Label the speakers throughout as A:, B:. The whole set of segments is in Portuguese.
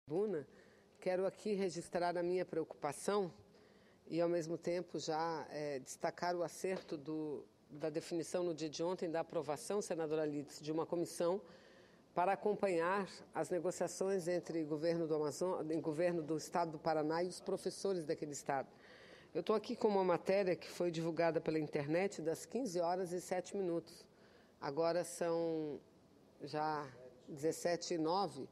A: tribuna, quero aqui registrar a minha preocupação e, ao mesmo tempo, já destacar o acerto da definição no dia de ontem da aprovação, senadora Lídice, de uma comissão para acompanhar as negociações entre o governo do Estado do Paraná e os professores daquele Estado. Eu estou aqui com uma matéria que foi divulgada pela internet das 15h07. Agora são já 17h09,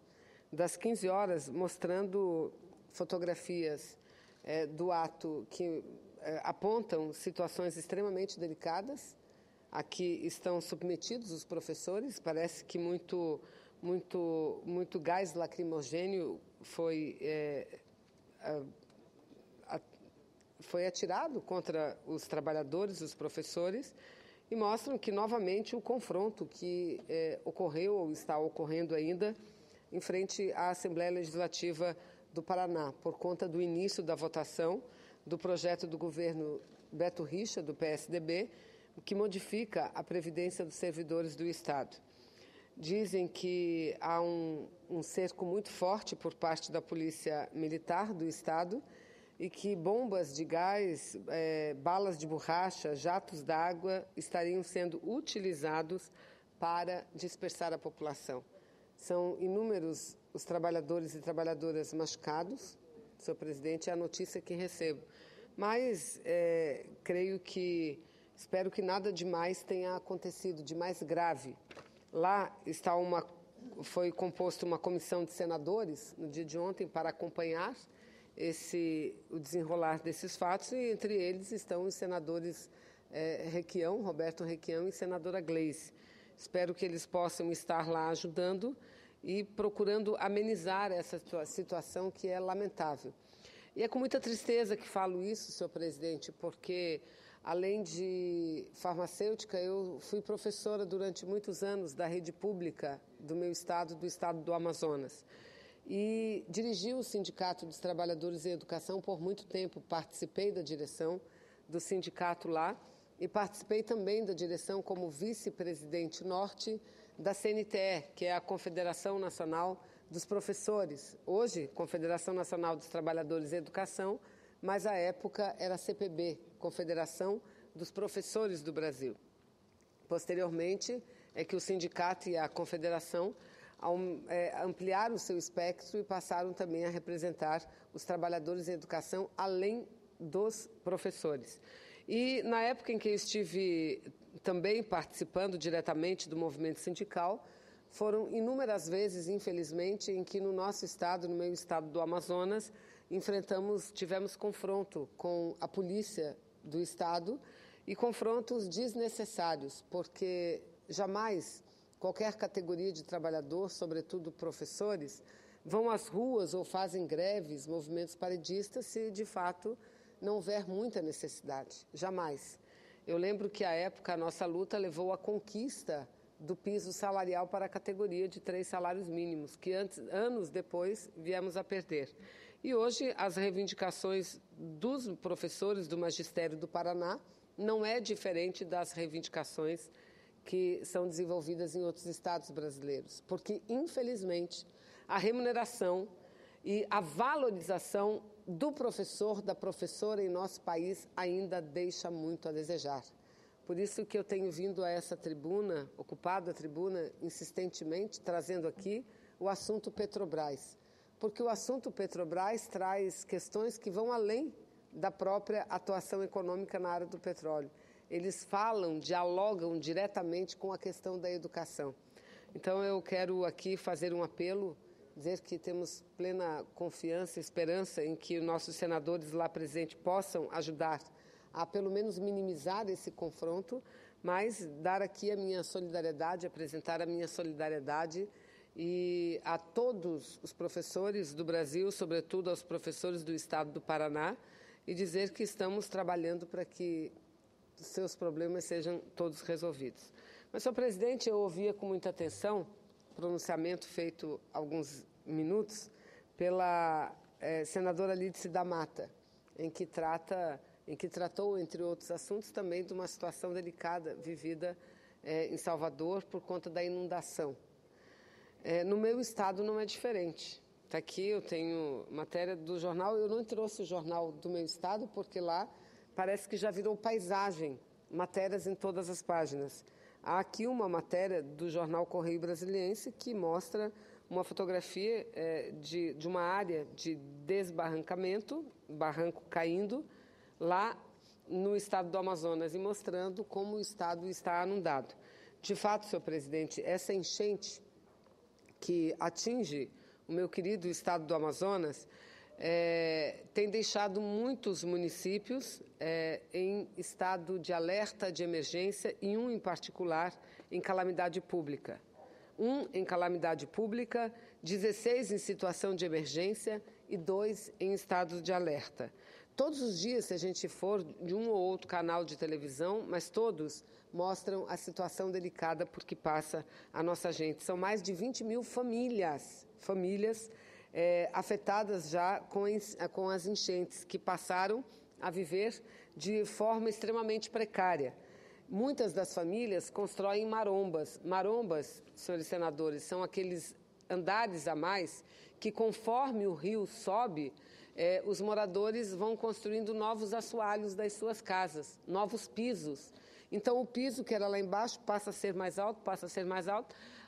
A: das 15 horas, mostrando fotografias do ato que apontam situações extremamente delicadas. Aqui estão submetidos os professores, parece que muito gás lacrimogêneo foi atirado contra os trabalhadores, os professores, e mostram que, novamente, o confronto que ocorreu ou está ocorrendo ainda em frente à Assembleia Legislativa do Paraná, por conta do início da votação do projeto do governo Beto Richa, do PSDB, que modifica a Previdência dos servidores do Estado. Dizem que há um cerco muito forte por parte da Polícia Militar do Estado e que bombas de gás, balas de borracha, jatos d'água estariam sendo utilizados para dispersar a população. São inúmeros os trabalhadores e trabalhadoras machucados, senhor presidente, é a notícia que recebo. Mas espero que nada demais tenha acontecido, de mais grave. Lá foi composta uma comissão de senadores, no dia de ontem, para acompanhar o desenrolar desses fatos, e entre eles estão os senadores Roberto Requião e senadora Gleice. Espero que eles possam estar lá ajudando e procurando amenizar essa situação que é lamentável. E é com muita tristeza que falo isso, senhor presidente, porque, além de farmacêutica, eu fui professora durante muitos anos da rede pública do meu estado, do estado do Amazonas. E dirigi o Sindicato dos Trabalhadores em Educação por muito tempo. Participei da direção do sindicato lá e participei também da direção como vice-presidente norte da CNTE, que é a Confederação Nacional dos Professores. Hoje, Confederação Nacional dos Trabalhadores em Educação, mas à época era a CPB, Confederação dos Professores do Brasil. Posteriormente, é que o sindicato e a confederação ampliaram o seu espectro e passaram também a representar os trabalhadores em educação, além dos professores. E na época em que eu estive também participando diretamente do movimento sindical, foram inúmeras vezes, infelizmente, em que no nosso estado, no meu estado do Amazonas, tivemos confronto com a polícia do estado e confrontos desnecessários, porque jamais qualquer categoria de trabalhador, sobretudo professores, vão às ruas ou fazem greves, movimentos paredistas, se de fato não houver muita necessidade. Jamais. Eu lembro que, à época, a nossa luta levou à conquista do piso salarial para a categoria de 3 salários mínimos, que anos depois viemos a perder. E hoje as reivindicações dos professores do magistério do Paraná não é diferente das reivindicações que são desenvolvidas em outros estados brasileiros, porque, infelizmente, a remuneração e a valorização do professor, da professora em nosso país ainda deixa muito a desejar. Por isso que eu tenho vindo a essa tribuna, ocupado a tribuna insistentemente, trazendo aqui o assunto Petrobras. Porque o assunto Petrobras traz questões que vão além da própria atuação econômica na área do petróleo. Eles dialogam diretamente com a questão da educação. Então, eu quero aqui fazer um apelo, dizer que temos plena confiança e esperança em que nossos senadores lá presentes possam ajudar a, pelo menos, minimizar esse confronto, mas dar aqui a minha solidariedade, apresentar a minha solidariedade e a todos os professores do Brasil, sobretudo aos professores do Estado do Paraná, e dizer que estamos trabalhando para que seus problemas sejam todos resolvidos. Mas, senhor presidente, eu ouvia com muita atenção o pronunciamento feito há alguns minutos pela senadora Lídice da Mata, em que tratou, entre outros assuntos, também de uma situação delicada vivida em Salvador por conta da inundação. No meu estado não é diferente. Está aqui, eu tenho matéria do jornal. Eu não trouxe o jornal do meu estado, porque lá parece que já virou paisagem, matérias em todas as páginas. Há aqui uma matéria do jornal Correio Brasiliense que mostra uma fotografia de uma área de desbarrancamento, barranco caindo, lá no estado do Amazonas, e mostrando como o estado está inundado. De fato, senhor presidente, essa enchente que atinge o meu querido estado do Amazonas tem deixado muitos municípios em estado de alerta de emergência e um em particular em calamidade pública. Em calamidade pública, 16 em situação de emergência e 2 em estado de alerta. Todos os dias, se a gente for de um ou outro canal de televisão, mas todos mostram a situação delicada por que passa a nossa gente. São mais de 20 mil famílias afetadas já com as enchentes, que passaram a viver de forma extremamente precária. Muitas das famílias constroem marombas. Marombas, senhores senadores, são aqueles andares a mais que, conforme o rio sobe, os moradores vão construindo novos assoalhos das suas casas, novos pisos. Então, o piso que era lá embaixo passa a ser mais alto,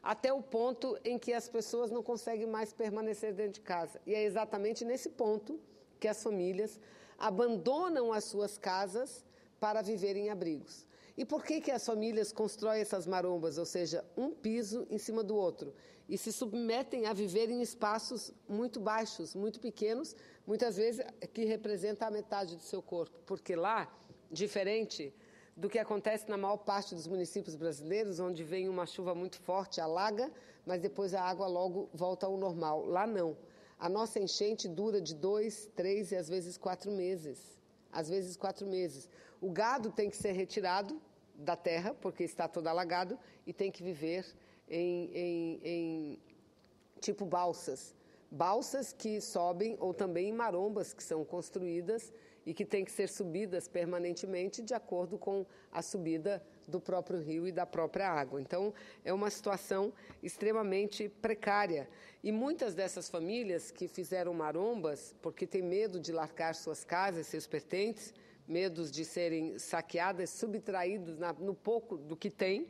A: até o ponto em que as pessoas não conseguem mais permanecer dentro de casa. E é exatamente nesse ponto que as famílias abandonam as suas casas para viver em abrigos. E por que as famílias constroem essas marombas, ou seja, um piso em cima do outro, e se submetem a viver em espaços muito baixos, muito pequenos, muitas vezes que representa a metade do seu corpo? Porque lá, diferente do que acontece na maior parte dos municípios brasileiros, onde vem uma chuva muito forte, alaga, mas depois a água logo volta ao normal. Lá não. A nossa enchente dura de 2, 3 e às vezes 4 meses. O gado tem que ser retirado da terra, porque está todo alagado, e tem que viver em tipo balsas. Balsas que sobem, ou também em marombas que são construídas e que têm que ser subidas permanentemente de acordo com a subida do próprio rio e da própria água. Então, é uma situação extremamente precária. E muitas dessas famílias que fizeram marombas, porque têm medo de largar suas casas, seus pertences, medos de serem saqueadas, subtraídos no pouco do que têm,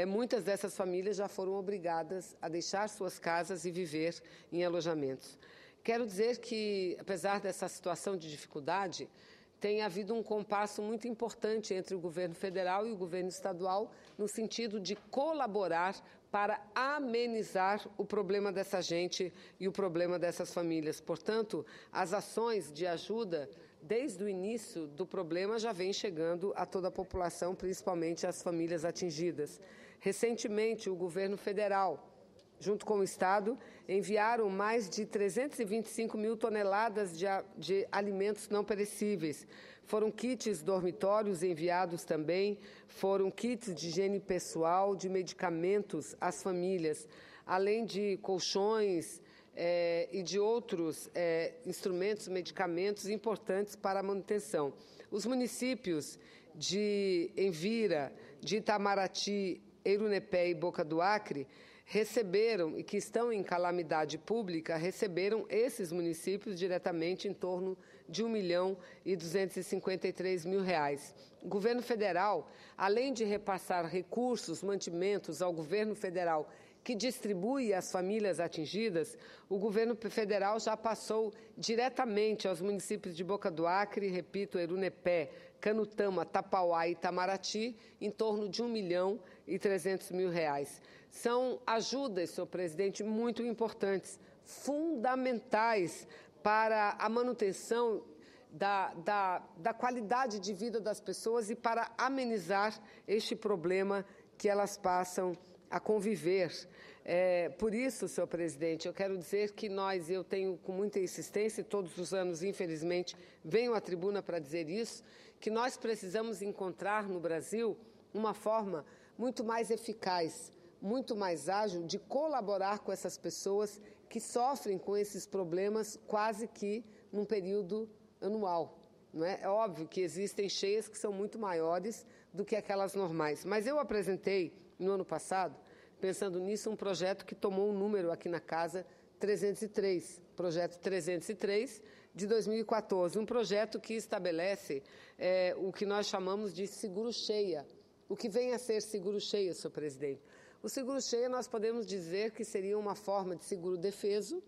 A: muitas dessas famílias já foram obrigadas a deixar suas casas e viver em alojamentos. Quero dizer que, apesar dessa situação de dificuldade, tem havido um compasso muito importante entre o governo federal e o governo estadual no sentido de colaborar para amenizar o problema dessa gente e o problema dessas famílias. Portanto, as ações de ajuda desde o início do problema já vêm chegando a toda a população, principalmente às famílias atingidas. Recentemente, o governo federal, junto com o Estado, enviaram mais de 325 mil toneladas de alimentos não perecíveis. Foram kits dormitórios enviados também, foram kits de higiene pessoal, de medicamentos às famílias, além de colchões e de outros instrumentos, medicamentos importantes para a manutenção. Os municípios de Envira, de Itamaraty, Erunepé e Boca do Acre receberam, e que estão em calamidade pública, receberam esses municípios diretamente em torno de R$1.253.000. O governo federal, além de repassar recursos, mantimentos ao governo federal, que distribui às famílias atingidas, o governo federal já passou diretamente aos municípios de Boca do Acre, repito, Erunepé, Canutama, Tapauá e Itamaraty, em torno de R$1.300.000. São ajudas, senhor presidente, muito importantes, fundamentais para a manutenção da qualidade de vida das pessoas e para amenizar este problema que elas passam a conviver. Por isso, senhor presidente, eu quero dizer que eu tenho com muita insistência, e todos os anos, infelizmente, venho à tribuna para dizer isso, que nós precisamos encontrar no Brasil uma forma muito mais eficaz, muito mais ágil de colaborar com essas pessoas que sofrem com esses problemas quase que num período anual. Não é? É óbvio que existem cheias que são muito maiores do que aquelas normais, mas eu apresentei no ano passado, pensando nisso, um projeto que tomou um número aqui na casa 303, projeto 303 de 2014, um projeto que estabelece o que nós chamamos de seguro-cheia. O que vem a ser seguro-cheia, senhor presidente? O seguro-cheia nós podemos dizer que seria uma forma de seguro-defeso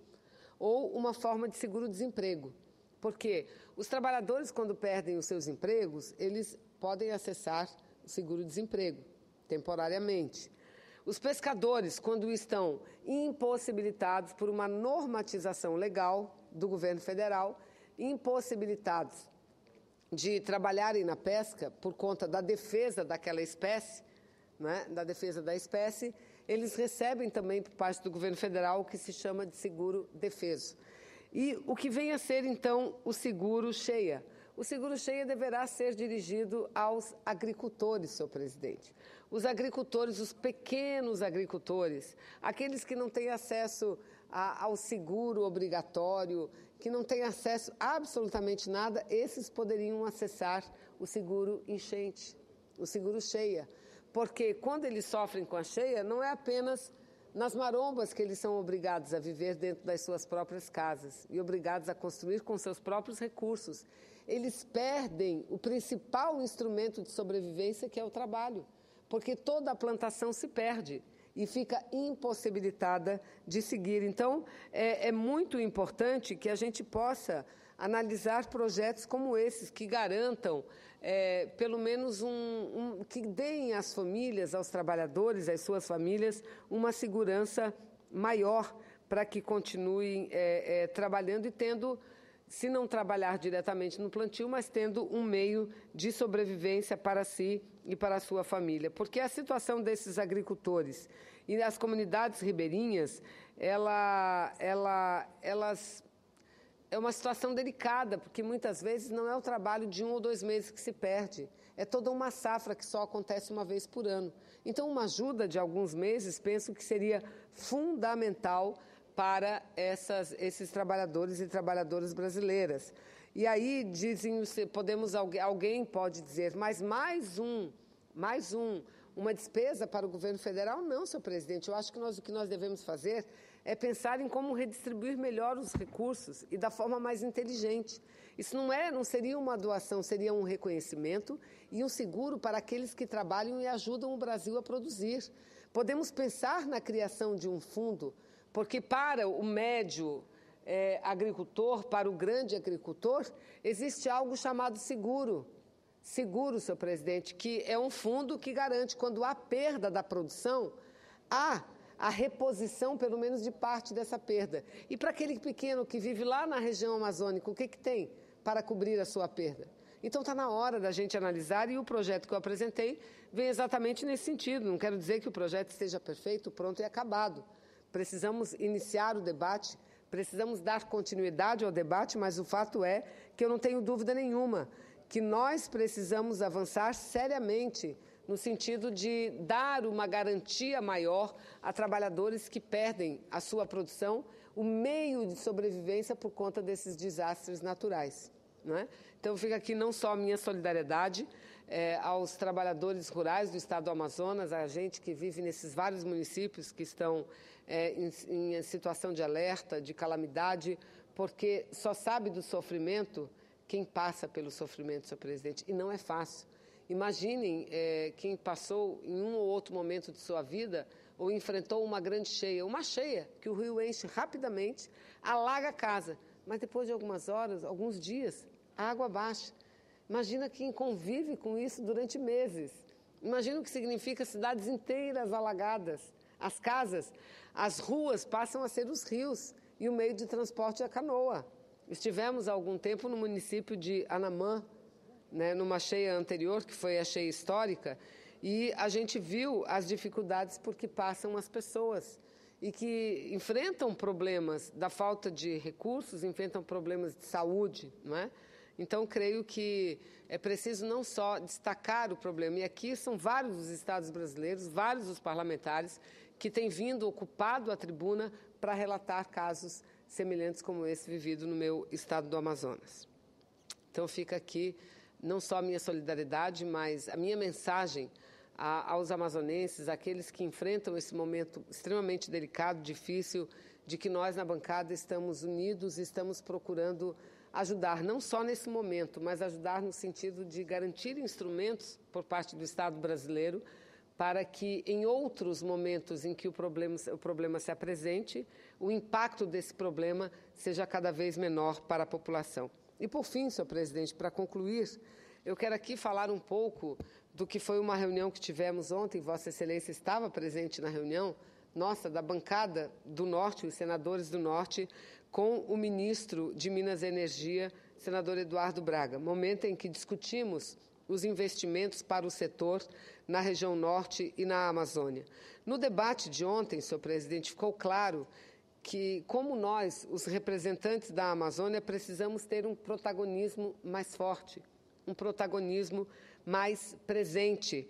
A: ou uma forma de seguro-desemprego. Porque os trabalhadores, quando perdem os seus empregos, eles podem acessar o seguro-desemprego, temporariamente. Os pescadores, quando estão impossibilitados por uma normatização legal do governo federal, impossibilitados de trabalharem na pesca por conta da defesa daquela espécie, né, da defesa da espécie, eles recebem também por parte do governo federal o que se chama de seguro-defeso. E o que vem a ser, então, o seguro-cheia? O seguro-cheia deverá ser dirigido aos agricultores, senhor presidente. Os agricultores, os pequenos agricultores, aqueles que não têm acesso ao seguro obrigatório, que não têm acesso a absolutamente nada, esses poderiam acessar o seguro enchente, o seguro-cheia. Porque quando eles sofrem com a cheia, não é apenas nas marombas que eles são obrigados a viver dentro das suas próprias casas e obrigados a construir com seus próprios recursos. Eles perdem o principal instrumento de sobrevivência, que é o trabalho, porque toda a plantação se perde e fica impossibilitada de seguir. Então, é muito importante que a gente possa analisar projetos como esses, que garantam, pelo menos, que deem às famílias, aos trabalhadores, às suas famílias, uma segurança maior para que continuem trabalhando e tendo, se não trabalhar diretamente no plantio, mas tendo um meio de sobrevivência para si e para a sua família. Porque a situação desses agricultores e as comunidades ribeirinhas, elas é uma situação delicada, porque muitas vezes não é o trabalho de 1 ou 2 meses que se perde, é toda uma safra que só acontece uma vez por ano. Então, uma ajuda de alguns meses, penso que seria fundamental para esses trabalhadores e trabalhadoras brasileiras. E aí, dizem, alguém pode dizer, mas uma despesa para o governo federal? Não, senhor presidente, eu acho que o que nós devemos fazer é pensar em como redistribuir melhor os recursos e da forma mais inteligente. Isso não seria uma doação, seria um reconhecimento e um seguro para aqueles que trabalham e ajudam o Brasil a produzir. Podemos pensar na criação de um fundo, porque para o médio agricultor, para o grande agricultor, existe algo chamado seguro. Seguro, senhor presidente, que é um fundo que garante, quando há perda da produção, há a reposição, pelo menos, de parte dessa perda. E para aquele pequeno que vive lá na região amazônica, o que tem para cobrir a sua perda? Então, está na hora da gente analisar, e o projeto que eu apresentei vem exatamente nesse sentido. Não quero dizer que o projeto esteja perfeito, pronto e acabado. Precisamos iniciar o debate, precisamos dar continuidade ao debate, mas o fato é que eu não tenho dúvida nenhuma que nós precisamos avançar seriamente no sentido de dar uma garantia maior a trabalhadores que perdem a sua produção, o meio de sobrevivência por conta desses desastres naturais, não é? Então, fica aqui não só a minha solidariedade aos trabalhadores rurais do estado do Amazonas, a gente que vive nesses vários municípios que estão em situação de alerta, de calamidade, porque só sabe do sofrimento quem passa pelo sofrimento, senhor presidente, e não é fácil. Imaginem quem passou em um ou outro momento de sua vida ou enfrentou uma grande cheia, uma cheia que o rio enche rapidamente, alaga a casa, mas depois de algumas horas, alguns dias, a água baixa. Imagina quem convive com isso durante meses. Imagina o que significa cidades inteiras alagadas, as casas, as ruas passam a ser os rios e o meio de transporte é a canoa. Estivemos há algum tempo no município de Anamã, numa cheia anterior, que foi a cheia histórica, e a gente viu as dificuldades por que passam as pessoas e que enfrentam problemas da falta de recursos, enfrentam problemas de saúde, não é? Então, creio que é preciso não só destacar o problema, e aqui são vários os estados brasileiros, vários os parlamentares que têm vindo, ocupado a tribuna para relatar casos semelhantes como esse vivido no meu estado do Amazonas. Então, fica aqui não só a minha solidariedade, mas a minha mensagem aos amazonenses, aqueles que enfrentam esse momento extremamente delicado, difícil, de que nós, na bancada, estamos unidos e estamos procurando ajudar, não só nesse momento, mas ajudar no sentido de garantir instrumentos por parte do Estado brasileiro para que, em outros momentos em que o problema se apresente, o impacto desse problema seja cada vez menor para a população. E, por fim, senhor presidente, para concluir, eu quero aqui falar um pouco do que foi uma reunião que tivemos ontem. Vossa Excelência estava presente na reunião nossa, da bancada do Norte, os senadores do Norte, com o ministro de Minas e Energia, senador Eduardo Braga, momento em que discutimos os investimentos para o setor na região Norte e na Amazônia. No debate de ontem, senhor presidente, ficou claro que, como nós, os representantes da Amazônia, precisamos ter um protagonismo mais forte, um protagonismo mais presente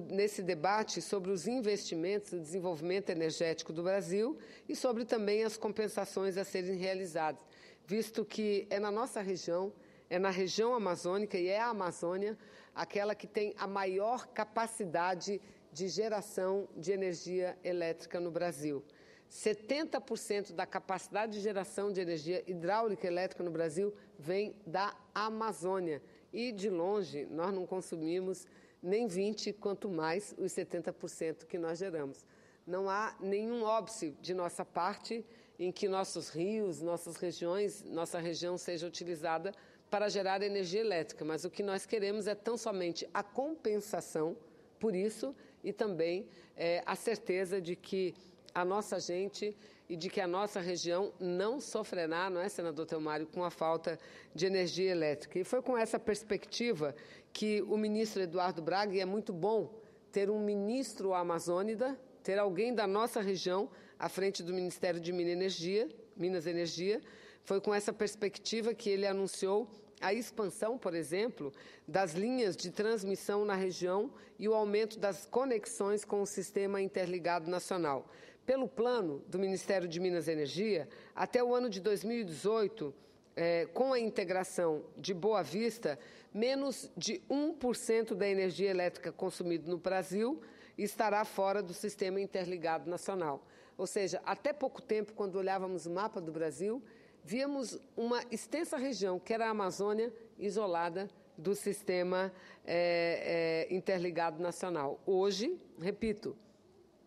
A: nesse debate sobre os investimentos no desenvolvimento energético do Brasil e sobre também as compensações a serem realizadas, visto que é na nossa região, é na região amazônica e é a Amazônia aquela que tem a maior capacidade de geração de energia elétrica no Brasil. 70% da capacidade de geração de energia hidráulica elétrica no Brasil vem da Amazônia. E, de longe, nós não consumimos nem 20%, quanto mais os 70% que nós geramos. Não há nenhum óbice de nossa parte em que nossos rios, nossas regiões, nossa região seja utilizada para gerar energia elétrica, mas o que nós queremos é tão somente a compensação por isso e também a certeza de que a nossa gente e de que a nossa região não sofrerá, não é, senador Telmário, com a falta de energia elétrica. E foi com essa perspectiva que o ministro Eduardo Braga, e é muito bom ter um ministro amazônida, ter alguém da nossa região à frente do Ministério de Minas e Energia, foi com essa perspectiva que ele anunciou a expansão, por exemplo, das linhas de transmissão na região e o aumento das conexões com o Sistema Interligado Nacional. Pelo plano do Ministério de Minas e Energia, até o ano de 2018, com a integração de Boa Vista, menos de 1% da energia elétrica consumida no Brasil estará fora do Sistema Interligado Nacional. Ou seja, até pouco tempo, quando olhávamos o mapa do Brasil, víamos uma extensa região, que era a Amazônia, isolada do Sistema Interligado Nacional. Hoje, repito,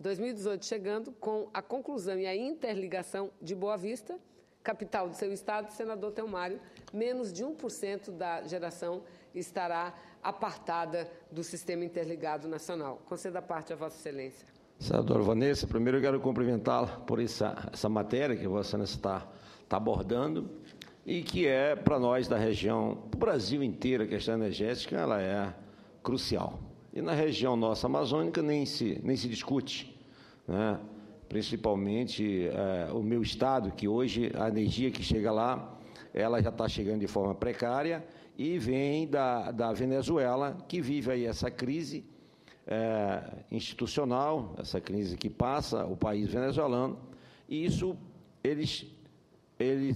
A: 2018 chegando com a conclusão e a interligação de Boa Vista, capital do seu estado, senador Telmário, menos de 1% da geração estará apartada do Sistema Interligado Nacional. Conceda a parte a Vossa Excelência.
B: Senadora Vanessa, primeiro eu quero cumprimentá-la por essa matéria que Vossa Excelência está abordando e que é, para nós da região, para o Brasil inteiro, a questão energética ela é crucial. E na região nossa amazônica nem se discute, né? Principalmente o meu estado, que hoje a energia que chega lá, ela já está chegando de forma precária e vem da Venezuela, que vive aí essa crise institucional, essa crise que passa o país venezuelano, e isso eles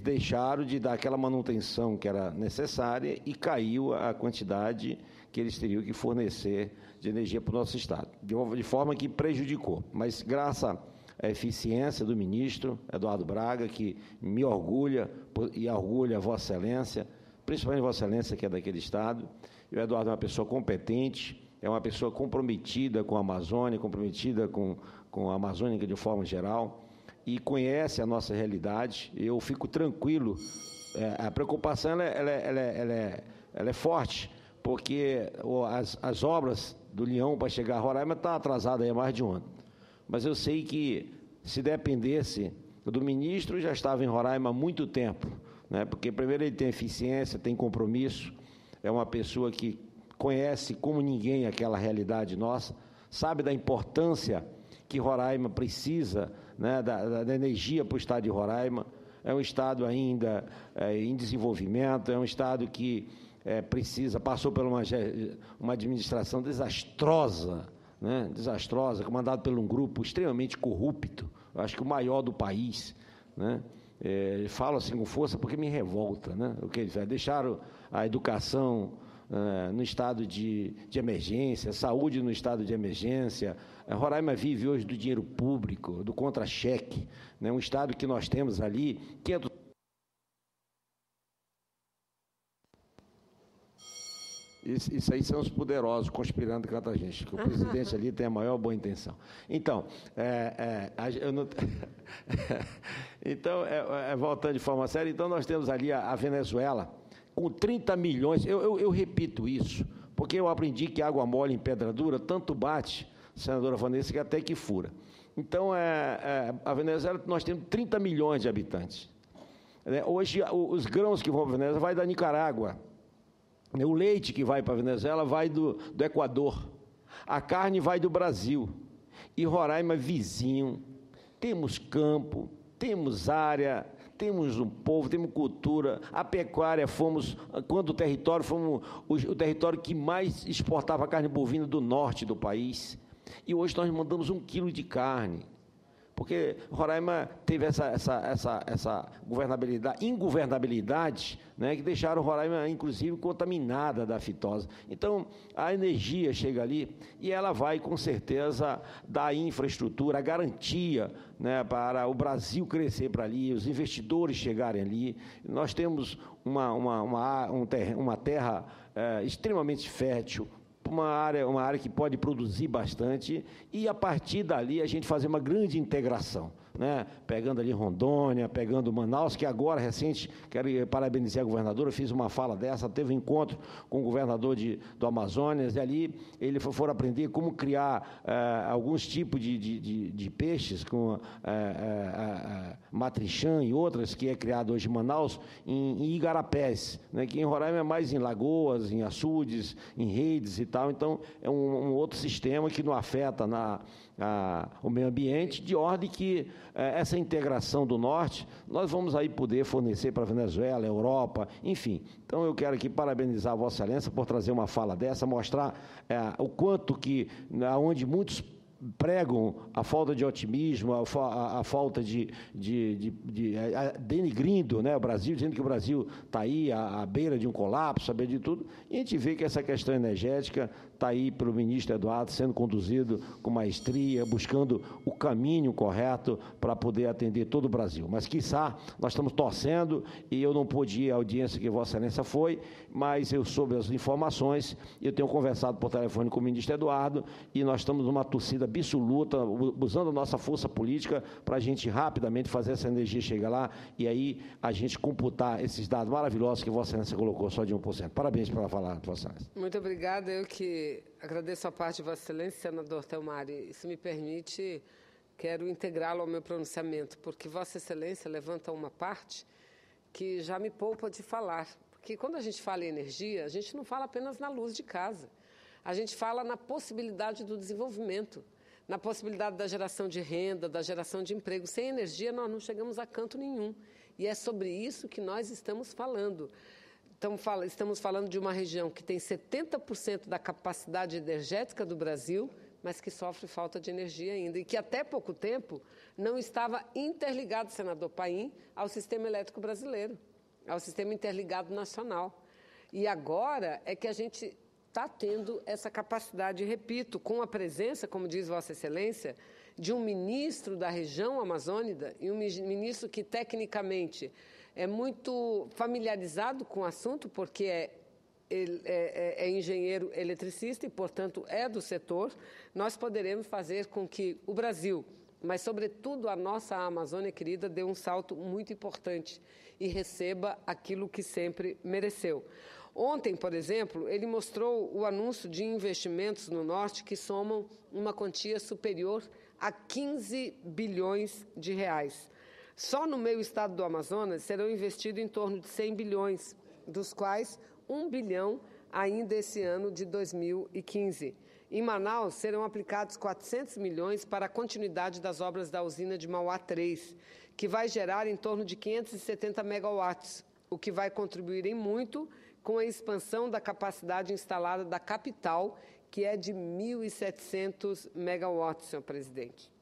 B: deixaram de dar aquela manutenção que era necessária e caiu a quantidade que eles teriam que fornecer de energia para o nosso estado, de forma que prejudicou. Mas graças à eficiência do ministro Eduardo Braga, que me orgulha e orgulha Vossa Excelência, principalmente Vossa Excelência, que é daquele estado, e o Eduardo é uma pessoa competente, é uma pessoa comprometida com a Amazônia, comprometida com a Amazônica de forma geral, e conhece a nossa realidade. Eu fico tranquilo. A preocupação ela é forte, porque as obras do Leão para chegar a Roraima estão atrasadas há mais de um ano. Mas eu sei que, se dependesse do ministro, já estava em Roraima há muito tempo, né? Porque, primeiro, ele tem eficiência, tem compromisso, é uma pessoa que conhece como ninguém aquela realidade nossa, sabe da importância que Roraima precisa, né, da energia para o estado de Roraima. É um estado ainda em desenvolvimento, é um estado que passou por uma administração desastrosa, né, comandado por um grupo extremamente corrupto, eu acho que o maior do país, né? Falo assim com força porque me revolta, né? O que eles deixaram a educação no estado de emergência, saúde no estado de emergência. Roraima vive hoje do dinheiro público, do contra-cheque, né? Um estado que nós temos ali 500... Isso aí são os poderosos conspirando contra a gente, que o presidente ali tem a maior boa intenção. Então, eu não... então voltando de forma séria, então nós temos ali a Venezuela com 30 milhões, eu repito isso, porque eu aprendi que água mole em pedra dura tanto bate, senadora Vanessa, que até que fura. Então, a Venezuela, nós temos 30 milhões de habitantes. Hoje, os grãos que vão para a Venezuela vai da Nicarágua. O leite que vai para a Venezuela vai do Equador. A carne vai do Brasil. E Roraima é vizinho. Temos campo, temos área, temos um povo, temos cultura. A pecuária, quando o território, fomos o território que mais exportava carne bovina do norte do país. E hoje nós mandamos 1 quilo de carne. Porque Roraima teve essa ingovernabilidade, né, que deixaram Roraima, inclusive, contaminada da fitose. Então, a energia chega ali e ela vai, com certeza, dar infraestrutura, a garantia, né, para o Brasil crescer para ali, os investidores chegarem ali. Nós temos uma terra extremamente fértil, uma área que pode produzir bastante, e a partir dali a gente fazer uma grande integração, né? Pegando ali Rondônia, pegando Manaus, que agora, recente, quero parabenizar a governadora, fiz uma fala dessa, teve um encontro com o governador do Amazonas, e ali eles foram aprender como criar alguns tipos de peixes, com matrixã e outras, que é criado hoje em Manaus, em igarapés, né? Que em Roraima é mais em lagoas, em açudes, em redes e tal. Então, é um outro sistema que não afeta o meio ambiente, de ordem que essa integração do norte, nós vamos aí poder fornecer para a Venezuela, Europa, enfim. Então, eu quero aqui parabenizar a Vossa Excelência por trazer uma fala dessa, mostrar o quanto que, onde muitos pregam a falta de otimismo, a falta denigrindo, né, o Brasil, dizendo que o Brasil está aí à beira de um colapso, à beira de tudo, e a gente vê que essa questão energética está aí pelo ministro Eduardo sendo conduzido com maestria, buscando o caminho correto para poder atender todo o Brasil. Mas, quiçá, nós estamos torcendo, e eu não pude ir à audiência que Vossa Excelência foi, mas eu soube as informações, eu tenho conversado por telefone com o ministro Eduardo, e nós estamos numa torcida absoluta, usando a nossa força política para a gente rapidamente fazer essa energia chegar lá, e aí a gente computar esses dados maravilhosos que Vossa Excelência colocou, só de 1%. Parabéns pela fala, Vossa Excelência.
A: Muito obrigada. Eu que agradeço a parte de Vossa Excelência, senador Telmari. Se me permite, quero integrá-lo ao meu pronunciamento, porque Vossa Excelência levanta uma parte que já me poupa de falar. Porque quando a gente fala em energia, a gente não fala apenas na luz de casa. A gente fala na possibilidade do desenvolvimento, na possibilidade da geração de renda, da geração de emprego. Sem energia, nós não chegamos a canto nenhum. E é sobre isso que nós estamos falando. Estamos falando de uma região que tem 70% da capacidade energética do Brasil, mas que sofre falta de energia ainda, e que até pouco tempo não estava interligado, senador Paim, ao sistema elétrico brasileiro, ao sistema interligado nacional. E agora é que a gente está tendo essa capacidade, repito, com a presença, como diz Vossa Excelência, de um ministro da região amazônica, e um ministro que, tecnicamente, é muito familiarizado com o assunto, porque é engenheiro eletricista e, portanto, é do setor. Nós poderemos fazer com que o Brasil, mas, sobretudo, a nossa Amazônia querida, dê um salto muito importante e receba aquilo que sempre mereceu. Ontem, por exemplo, ele mostrou o anúncio de investimentos no Norte que somam uma quantia superior a 15 bilhões de reais. Só no meu estado do Amazonas serão investidos em torno de 100 bilhões, dos quais 1 bilhão ainda esse ano de 2015. Em Manaus, serão aplicados 400 milhões para a continuidade das obras da usina de Mauá 3, que vai gerar em torno de 570 megawatts, o que vai contribuir em muito com a expansão da capacidade instalada da capital, que é de 1.700 megawatts, senhor presidente.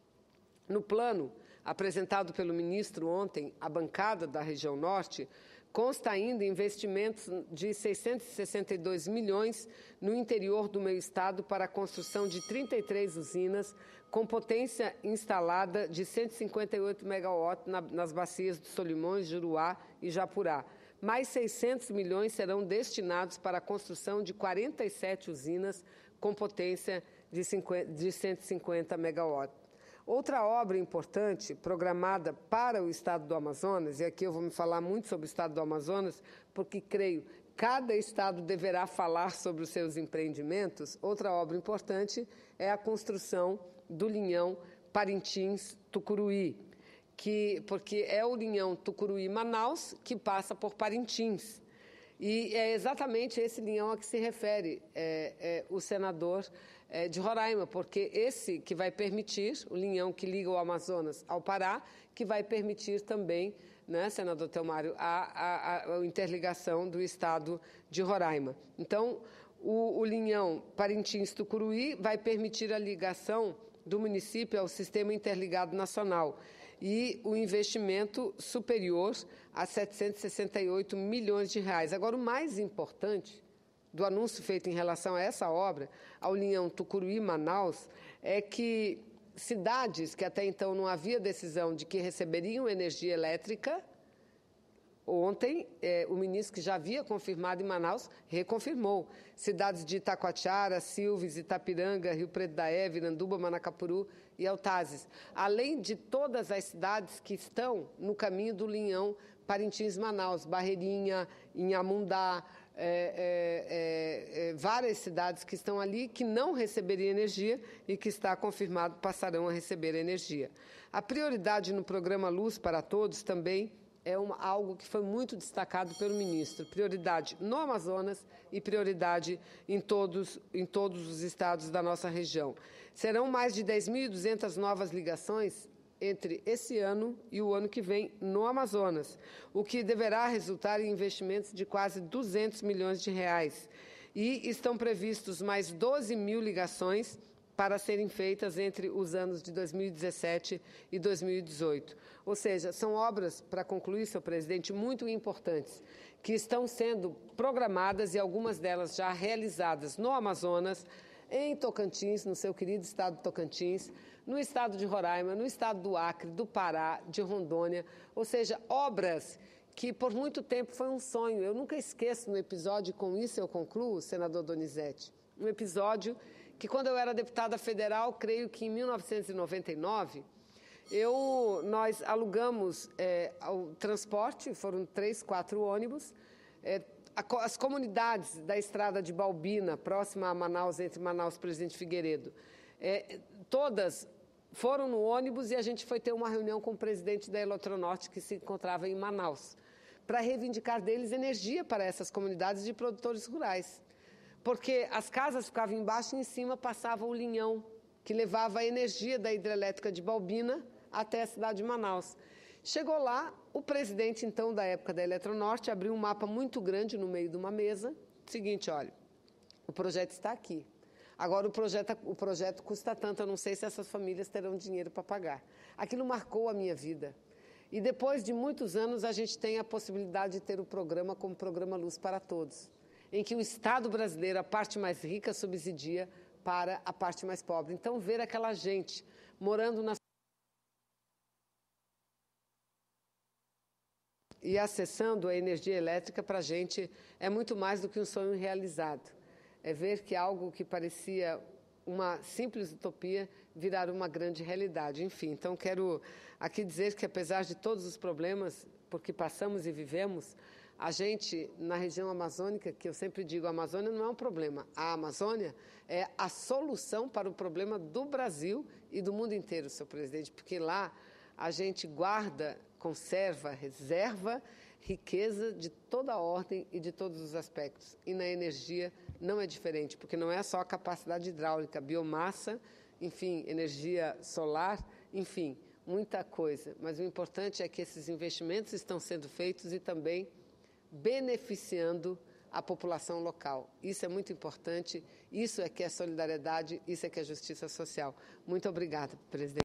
A: No plano apresentado pelo ministro ontem, a bancada da região norte Consta ainda investimentos de 662 milhões no interior do meu estado para a construção de 33 usinas com potência instalada de 158 megawatts nas bacias do Solimões, Juruá e Japurá. Mais 600 milhões serão destinados para a construção de 47 usinas com potência de 150 megawatts. Outra obra importante, programada para o Estado do Amazonas, e aqui eu vou me falar muito sobre o Estado do Amazonas, porque creio cada estado deverá falar sobre os seus empreendimentos. Outra obra importante é a construção do linhão Parintins-Tucuruí, porque é o linhão Tucuruí-Manaus que passa por Parintins. E é exatamente esse linhão a que se refere o senador de Roraima, porque esse que vai permitir, o linhão que liga o Amazonas ao Pará, que vai permitir também, né, senador Telmário, a interligação do estado de Roraima. Então, o linhão Parintins-Tucuruí vai permitir a ligação do município ao Sistema Interligado Nacional e o investimento superior a 768 milhões de reais. Agora, o mais importante do anúncio feito em relação a essa obra, ao linhão Tucuruí-Manaus, é que cidades que até então não havia decisão de que receberiam energia elétrica, ontem, o ministro, que já havia confirmado em Manaus, reconfirmou. Cidades de Itacoatiara, Silves, Itapiranga, Rio Preto da Eva, Iranduba, Manacapuru e Altazes, além de todas as cidades que estão no caminho do linhão Parintins-Manaus, Barreirinha, Inhamundá, várias cidades que estão ali que não receberiam energia e que está confirmado passarão a receber energia. A prioridade no programa Luz para Todos também é algo que foi muito destacado pelo ministro. Prioridade no Amazonas e prioridade em todos os estados da nossa região. Serão mais de 10.200 novas ligações entre esse ano e o ano que vem no Amazonas, o que deverá resultar em investimentos de quase 200 milhões de reais. E estão previstos mais 12 mil ligações para serem feitas entre os anos de 2017 e 2018. Ou seja, são obras, para concluir, senhor presidente, muito importantes, que estão sendo programadas e algumas delas já realizadas no Amazonas, em Tocantins, no seu querido estado de Tocantins, no estado de Roraima, no estado do Acre, do Pará, de Rondônia, ou seja, obras que por muito tempo foi um sonho. Eu nunca esqueço no episódio, e com isso eu concluo, senador Donizete, um episódio que quando eu era deputada federal, creio que em 1999, nós alugamos o transporte, foram 3, 4 ônibus, as comunidades da estrada de Balbina, próxima a Manaus, entre Manaus e Presidente Figueiredo, todas foram no ônibus e a gente foi ter uma reunião com o presidente da Eletronorte, que se encontrava em Manaus, para reivindicar deles energia para essas comunidades de produtores rurais. Porque as casas ficavam embaixo e em cima passava o linhão, que levava a energia da hidrelétrica de Balbina até a cidade de Manaus. Chegou lá, o presidente, então, da época da Eletronorte, abriu um mapa muito grande no meio de uma mesa. Seguinte, olha, o projeto está aqui. Agora, o projeto custa tanto, eu não sei se essas famílias terão dinheiro para pagar. Aquilo marcou a minha vida. E depois de muitos anos, a gente tem a possibilidade de ter o programa como Programa Luz para Todos, em que o Estado brasileiro, a parte mais rica, subsidia para a parte mais pobre. Então, ver aquela gente morando e acessando a energia elétrica, para a gente, é muito mais do que um sonho realizado. É ver que algo que parecia uma simples utopia virar uma grande realidade. Enfim, então quero aqui dizer que, apesar de todos os problemas por que passamos e vivemos, a gente, na região amazônica, que eu sempre digo, a Amazônia não é um problema. A Amazônia é a solução para o problema do Brasil e do mundo inteiro, senhor presidente, porque lá a gente guarda, conserva, reserva riqueza de toda a ordem e de todos os aspectos. E na energia não é diferente, porque não é só a capacidade hidráulica, biomassa, enfim, energia solar, enfim, muita coisa. Mas o importante é que esses investimentos estão sendo feitos e também beneficiando a população local. Isso é muito importante, isso é que é solidariedade, isso é que é justiça social. Muito obrigada, presidente.